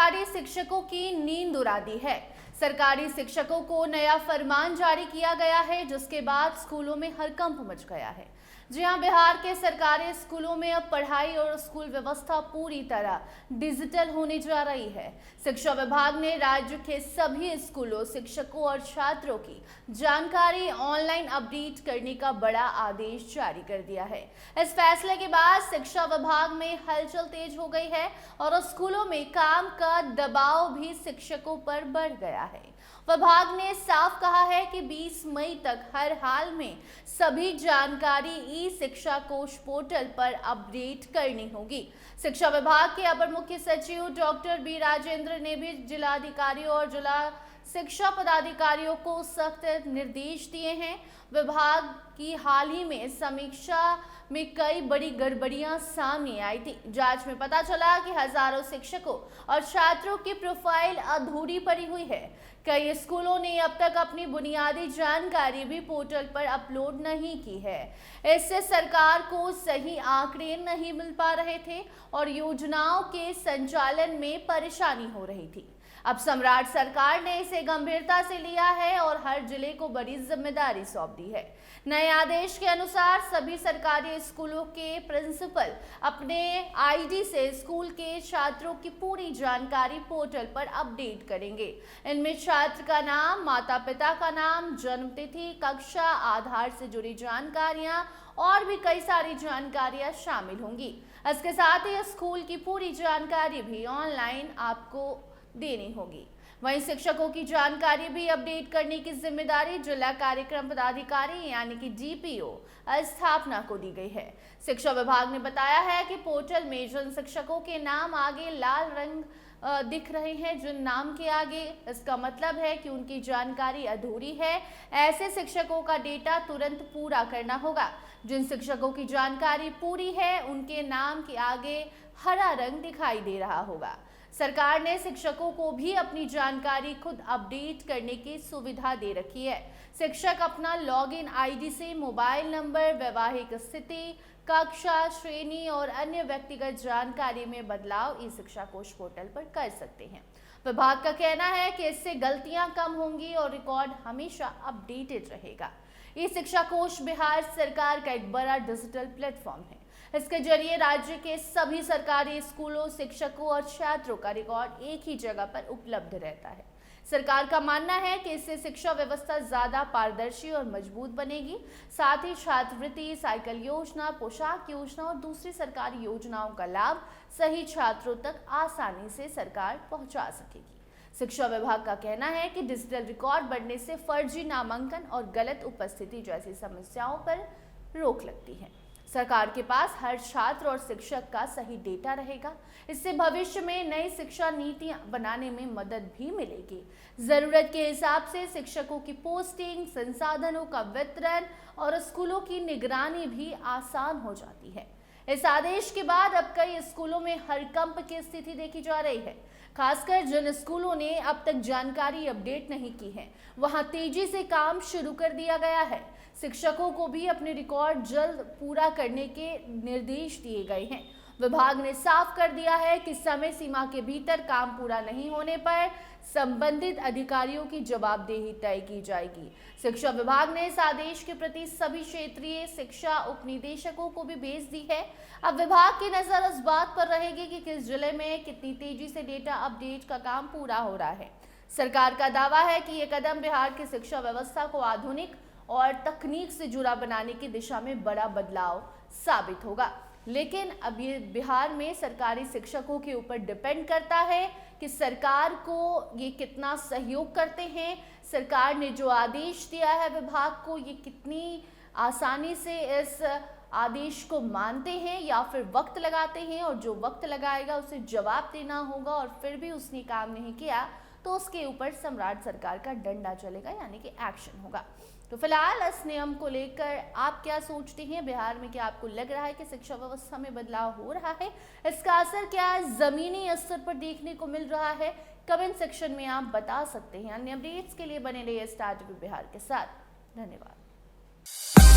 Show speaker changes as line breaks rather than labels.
सरकारी शिक्षकों की नींद उड़ा दी है। सरकारी शिक्षकों को नया फरमान जारी किया गया है, जिसके बाद स्कूलों में हड़कंप मच गया है। जी हां, बिहार के सरकारी स्कूलों में अब पढ़ाई और स्कूल व्यवस्था पूरी तरह डिजिटल होने जा रही है। शिक्षा विभाग ने राज्य के सभी स्कूलों, शिक्षकों और छात्रों की जानकारी ऑनलाइन अपडेट करने का बड़ा आदेश जारी कर दिया है। इस फैसले के बाद शिक्षा विभाग में हलचल तेज हो गई है और स्कूलों में काम का दबाव भी शिक्षकों पर बढ़ गया है। विभाग ने साफ कहा है कि 20 मई तक हर हाल में सभी जानकारी ई शिक्षा कोश पोर्टल पर अपडेट करनी होगी। शिक्षा विभाग के अपर मुख्य सचिव डॉक्टर बी राजेंद्र ने भी जिलाधिकारियों और जिला शिक्षा पदाधिकारियों को सख्त निर्देश दिए हैं। विभाग की हाल ही में समीक्षा में कई बड़ी गड़बड़ियां सामने आई थी। जांच में पता चला कि हजारों शिक्षकों और छात्रों की प्रोफाइल अधूरी पड़ी हुई है। कई स्कूलों ने अब तक अपनी बुनियादी जानकारी भी पोर्टल पर अपलोड नहीं की है। इससे सरकार को सही आंकड़े नहीं मिल पा रहे थे और योजनाओं के संचालन में परेशानी हो रही थी। अब सम्राट सरकार ने इसे गंभीरता से लिया है और हर जिले को बड़ी जिम्मेदारी सौंप दी है। नए आदेश के अनुसार सभी सरकारी स्कूलों के प्रिंसिपल अपने आईडी से स्कूल के छात्रों की पूरी जानकारी पोर्टल पर अपडेट करेंगे। इनमें छात्र का नाम, माता पिता का नाम, जन्म तिथि, कक्षा, आधार से जुड़ी जानकारियां और भी कई सारी जानकारियां शामिल होंगी। इसके साथ ही स्कूल की पूरी जानकारी भी ऑनलाइन आपको देनी होगी। वहीं शिक्षकों की जानकारी भी अपडेट करने की जिम्मेदारी जिला कार्यक्रम पदाधिकारी यानी कि डीपीओ स्थापना को दी गई है। शिक्षा विभाग ने बताया है कि पोर्टल में जिन शिक्षकों के नाम आगे लाल रंग दिख रहे हैं, जिन नाम के आगे, इसका मतलब है कि उनकी जानकारी अधूरी है। ऐसे शिक्षकों का डेटा तुरंत पूरा करना होगा। जिन शिक्षकों की जानकारी पूरी है, उनके नाम के आगे हरा रंग दिखाई दे रहा होगा। सरकार ने शिक्षकों को भी अपनी जानकारी खुद अपडेट करने की सुविधा दे रखी है। शिक्षक अपना लॉगिन आईडी से मोबाइल नंबर, वैवाहिक स्थिति, कक्षा, श्रेणी और अन्य व्यक्तिगत जानकारी में बदलाव ई शिक्षा कोश पोर्टल पर कर सकते हैं। विभाग का कहना है कि इससे गलतियां कम होंगी और रिकॉर्ड हमेशा अपडेटेड रहेगा। ई शिक्षा कोश बिहार सरकार का एक बड़ा डिजिटल प्लेटफॉर्म है। इसके जरिए राज्य के सभी सरकारी स्कूलों, शिक्षकों और छात्रों का रिकॉर्ड एक ही जगह पर उपलब्ध रहता है। सरकार का मानना है कि इससे शिक्षा व्यवस्था ज्यादा पारदर्शी और मजबूत बनेगी। साथ ही छात्रवृत्ति, साइकिल योजना, पोशाक योजना और दूसरी सरकारी योजनाओं का लाभ सही छात्रों तक आसानी से सरकार पहुंचा सकेगी। शिक्षा विभाग का कहना है कि डिजिटल रिकॉर्ड बढ़ने से फर्जी नामांकन और गलत उपस्थिति जैसी समस्याओं पर रोक लगती है। सरकार के पास हर छात्र और शिक्षक का सही डेटा रहेगा। इससे भविष्य में नई शिक्षा नीतियां बनाने में मदद भी मिलेगी। जरूरत के हिसाब से शिक्षकों की पोस्टिंग, संसाधनों का वितरण और स्कूलों की निगरानी भी आसान हो जाती है। इस आदेश के बाद अब कई स्कूलों में हड़कंप की स्थिति देखी जा रही है। खासकर जिन स्कूलों ने अब तक जानकारी अपडेट नहीं की है, वहां तेजी से काम शुरू कर दिया गया है। शिक्षकों को भी अपने रिकॉर्ड जल्द पूरा करने के निर्देश दिए गए हैं। विभाग ने साफ कर दिया है कि समय सीमा के भीतर काम पूरा नहीं होने पर संबंधित अधिकारियों की जवाबदेही तय की जाएगी। शिक्षा विभाग ने इस आदेश के प्रति सभी क्षेत्रीय शिक्षा उपनिदेशकों को भी भेज दी है। अब विभाग की नजर इस बात पर रहेगी कि किस जिले में कितनी तेजी से डेटा अपडेट का काम पूरा हो रहा है। सरकार का दावा है कि ये कदम बिहार की शिक्षा व्यवस्था को आधुनिक और तकनीक से जुड़ा बनाने की दिशा में बड़ा बदलाव साबित होगा। लेकिन अब ये बिहार में सरकारी शिक्षकों के ऊपर डिपेंड करता है कि सरकार को ये कितना सहयोग करते हैं। सरकार ने जो आदेश दिया है विभाग को, ये कितनी आसानी से इस आदेश को मानते हैं या फिर वक्त लगाते हैं, और जो वक्त लगाएगा उसे जवाब देना होगा और फिर भी उसने काम नहीं किया तो उसके ऊपर सम्राट सरकार का डंडा चलेगा, यानी कि एक्शन होगा। तो फिलहाल इस नियम को लेकर आप क्या सोचते हैं? बिहार में क्या आपको लग रहा है कि शिक्षा व्यवस्था में बदलाव हो रहा है? इसका असर क्या जमीनी स्तर पर देखने को मिल रहा है? कमेंट सेक्शन में आप बता सकते हैं। अन्य अपडेट्स के लिए बने रहिए स्टार टीवी बिहार के साथ। धन्यवाद।